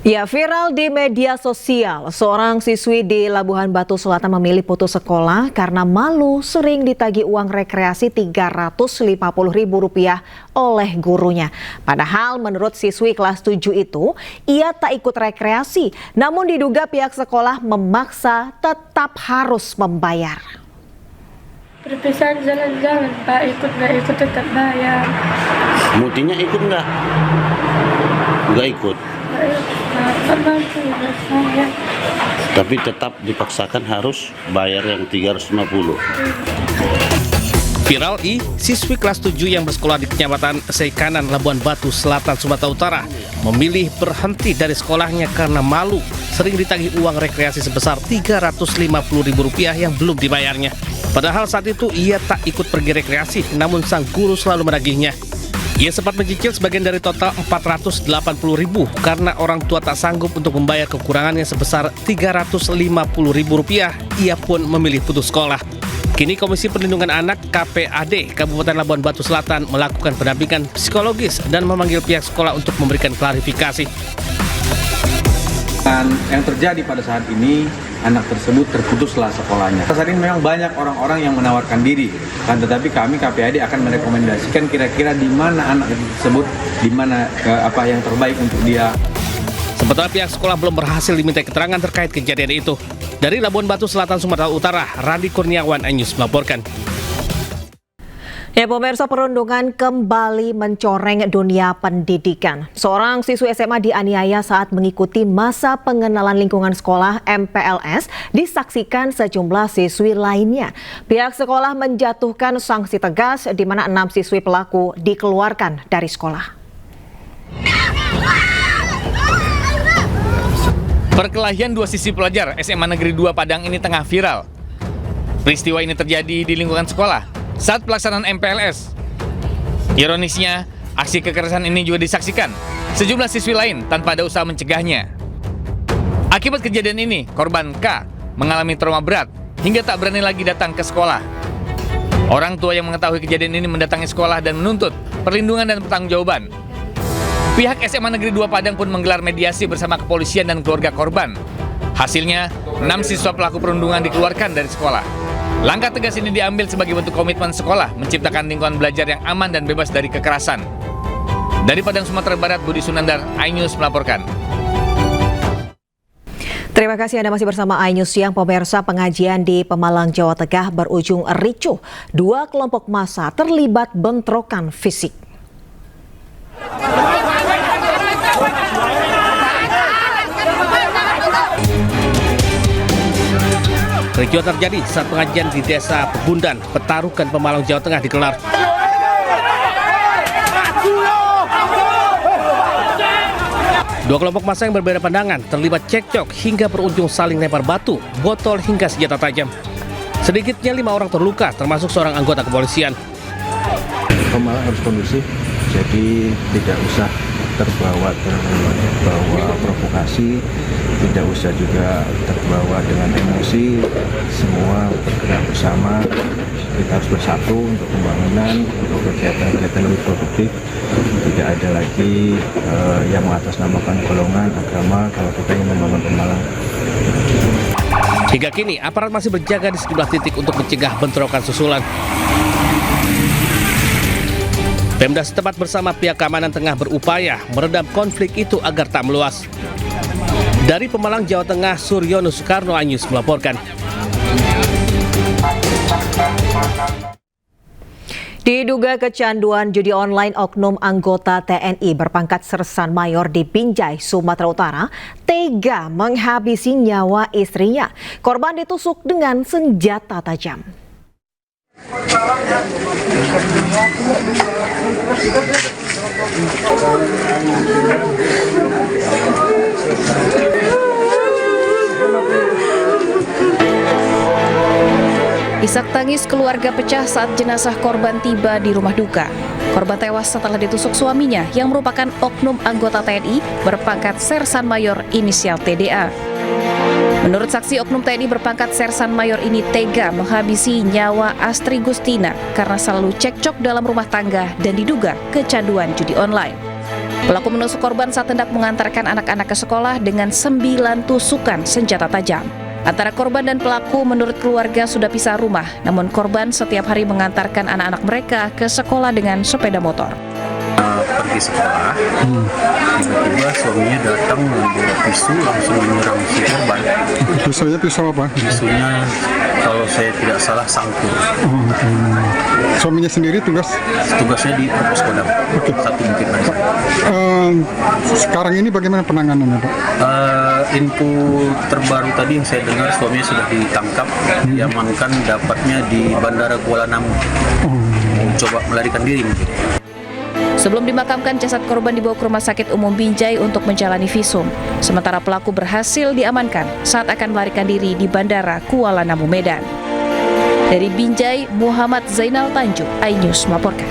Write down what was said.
Ya, viral di media sosial, seorang siswi di Labuhan Batu Selatan memilih putus sekolah karena malu sering ditagih uang rekreasi Rp350.000 oleh gurunya. Padahal menurut siswi kelas 7 itu, ia tak ikut rekreasi, namun diduga pihak sekolah memaksa tetap harus membayar. Perpisahan jalan-jalan, Pak, nggak ikut tetap bayar. Mutinya ikut nggak? Nggak ikut. Tapi tetap dipaksakan harus bayar yang 350. Viral siswi kelas 7 yang bersekolah di Kecamatan Seikanan, Labuhan Batu Selatan, Sumatera Utara memilih berhenti dari sekolahnya karena malu sering ditagih uang rekreasi sebesar Rp350.000 yang belum dibayarnya. Padahal saat itu ia tak ikut pergi rekreasi, namun sang guru selalu menagihnya. Ia sempat mencicil sebagian dari total Rp480.000 karena orang tua tak sanggup untuk membayar kekurangannya sebesar Rp350.000. Ia pun memilih putus sekolah. Kini Komisi Perlindungan Anak KPAD Kabupaten Labuhan Batu Selatan melakukan pendampingan psikologis dan memanggil pihak sekolah untuk memberikan klarifikasi. Dan yang terjadi pada saat ini, anak tersebut terputuslah sekolahnya. Saat ini memang banyak orang-orang yang menawarkan diri, kan, tetapi kami KPAD akan merekomendasikan kira-kira di mana anak tersebut, di mana apa yang terbaik untuk dia. Sementara pihak sekolah belum berhasil diminta keterangan terkait kejadian itu. Dari Labuhan Batu Selatan, Sumatera Utara, Randi Kurniawan, iNews melaporkan. Ya, pemirsa, perundungan kembali mencoreng dunia pendidikan. Seorang siswi SMA dianiaya saat mengikuti masa pengenalan lingkungan sekolah MPLS disaksikan sejumlah siswi lainnya. Pihak sekolah menjatuhkan sanksi tegas di mana 6 siswi pelaku dikeluarkan dari sekolah. Perkelahian dua siswi pelajar SMA Negeri 2 Padang ini tengah viral. Peristiwa ini terjadi di lingkungan sekolah saat pelaksanaan MPLS. Ironisnya, aksi kekerasan ini juga disaksikan sejumlah siswi lain tanpa ada usaha mencegahnya. Akibat kejadian ini, korban K mengalami trauma berat hingga tak berani lagi datang ke sekolah. Orang tua yang mengetahui kejadian ini mendatangi sekolah dan menuntut perlindungan dan pertanggungjawaban. Pihak SMA Negeri 2 Padang pun menggelar mediasi bersama kepolisian dan keluarga korban. Hasilnya, 6 siswa pelaku perundungan dikeluarkan dari sekolah. Langkah tegas ini diambil sebagai bentuk komitmen sekolah menciptakan lingkungan belajar yang aman dan bebas dari kekerasan. Dari Padang, Sumatera Barat, Budi Sunandar, iNews melaporkan. Terima kasih Anda masih bersama iNews Siang. Pemirsa, pengajian di Pemalang, Jawa Tengah berujung ricuh. 2 kelompok massa terlibat bentrokan fisik. Ricuh terjadi saat pengajian di Desa Pebundan, Petarukan, Pemalang, Jawa Tengah digelar. Dua kelompok massa yang berbeda pandangan terlibat cekcok hingga berujung saling lempar batu, botol hingga senjata tajam. Sedikitnya 5 orang terluka, termasuk seorang anggota kepolisian. Pemalang harus kondusif, jadi tidak usah terbawa provokasi, tidak usah juga terbawa dengan emosi. Semua bergerak bersama, kita harus bersatu untuk pembangunan, untuk kegiatan-kegiatan lebih produktif. Tidak ada lagi yang mengatasnamakan golongan, agama kalau kita ingin membangun Pemalang. Hingga kini, aparat masih berjaga di sejumlah titik untuk mencegah bentrokan susulan. Pemda setempat bersama pihak keamanan tengah berupaya meredam konflik itu agar tak meluas. Dari Pemalang, Jawa Tengah, Suryono Soekarno, iNews melaporkan. Diduga kecanduan judi online, oknum anggota TNI berpangkat Sersan Mayor di Binjai, Sumatera Utara, tega menghabisi nyawa istrinya. Korban ditusuk dengan senjata tajam. Isak tangis keluarga pecah saat jenazah korban tiba di rumah duka. Korban tewas setelah ditusuk suaminya yang merupakan oknum anggota TNI berpangkat Sersan Mayor inisial TDA. Menurut saksi, oknum TNI berpangkat Sersan Mayor ini tega menghabisi nyawa Astri Gustina karena selalu cekcok dalam rumah tangga dan diduga kecanduan judi online. Pelaku menusuk korban saat hendak mengantarkan anak-anak ke sekolah dengan 9 tusukan senjata tajam. Antara korban dan pelaku menurut keluarga sudah pisah rumah, namun korban setiap hari mengantarkan anak-anak mereka ke sekolah dengan sepeda motor. Pergi sekolah, tiba-tiba suaminya datang membawa pisau langsung menyerang si korban. Pisaunya pisau apa? Pisunya kalau saya tidak salah sangkur. Suaminya sendiri Tugasnya di Pos Kodam. Satu mungkin aja. Sekarang ini bagaimana penanganannya, Pak? Info terbaru tadi yang saya dengar suaminya sudah ditangkap, diamankan, dapatnya di Bandara Kuala Namu. Coba melarikan diri mungkin. Sebelum dimakamkan, jasad korban dibawa ke Rumah Sakit Umum Binjai untuk menjalani visum. Sementara pelaku berhasil diamankan saat akan melarikan diri di Bandara Kuala Namu, Medan. Dari Binjai, Muhammad Zainal Tanjung, iNews melaporkan.